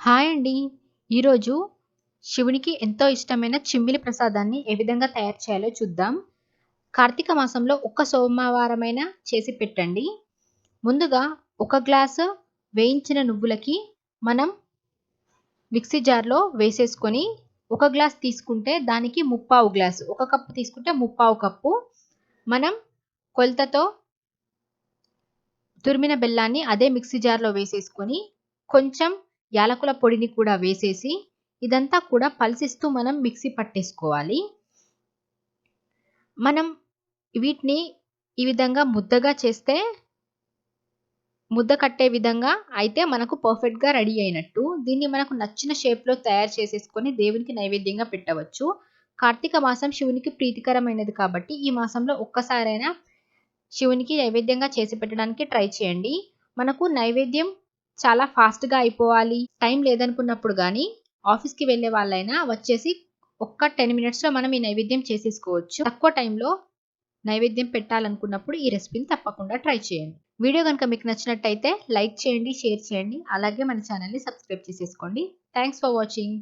Hi అండి. ఈరోజు శివునికి ఎంతో ఇష్టమైన చిమ్మిలి ప్రసాదాన్ని ఏ విధంగా తయారు చేయాలో చూద్దాం. కార్తీక మాసంలో ఒక్క సోమవారమైనా చేసి పెట్టండి. ముందుగా ఒక గ్లాసు వేయించిన నువ్వులకి మనం మిక్సీ జార్‌లో వేసేసుకొని, ఒక గ్లాస్ తీసుకుంటే దానికి ముప్పావు గ్లాసు, ఒక కప్పు తీసుకుంటే ముప్పావు కప్పు మనం కొలతతో తురిమిన బెల్లాన్ని అదే మిక్సీ జార్‌లో వేసేసుకొని, కొంచెం యాలకుల పొడిని కూడా వేసేసి, ఇదంతా కూడా పల్సిస్తూ మనం మిక్సీ పట్టేసుకోవాలి. మనం వీటిని ఈ విధంగా ముద్దగా చేస్తే, ముద్ద కట్టే విధంగా అయితే మనకు పర్ఫెక్ట్‌గా రెడీ అయినట్టు. దీన్ని మనకు నచ్చిన షేప్‌లో తయారు చేసేసుకొని దేవునికి నైవేద్యంగా పెట్టవచ్చు. కార్తీక మాసం శివునికి ప్రీతికరమైనది కాబట్టి, ఈ మాసంలో ఒక్కసారైనా శివునికి నైవేద్యంగా చేసి పెట్టడానికి ట్రై చేయండి. మనకు నైవేద్యం చాలా ఫాస్ట్‌గా అయిపోవాలి, టైం లేదనుకున్నప్పుడు గానీ, ఆఫీస్‌కి వెళ్ళే వాళ్ళైనా వచ్చేసి ఒక్క 10 మినిట్స్‌లో మనం ఈ నైవేద్యం చేసేసుకోవచ్చు. తక్కువ టైంలో నైవేద్యం పెట్టాలనుకున్నప్పుడు ఈ రెసిపీని తప్పకుండా ట్రై చేయండి. వీడియో గనుక మీకు నచ్చినట్టయితే లైక్ చేయండి, షేర్ చేయండి. అలాగే మన ఛానెల్‌ని సబ్స్క్రైబ్ చేసేసుకోండి. Thanks for watching.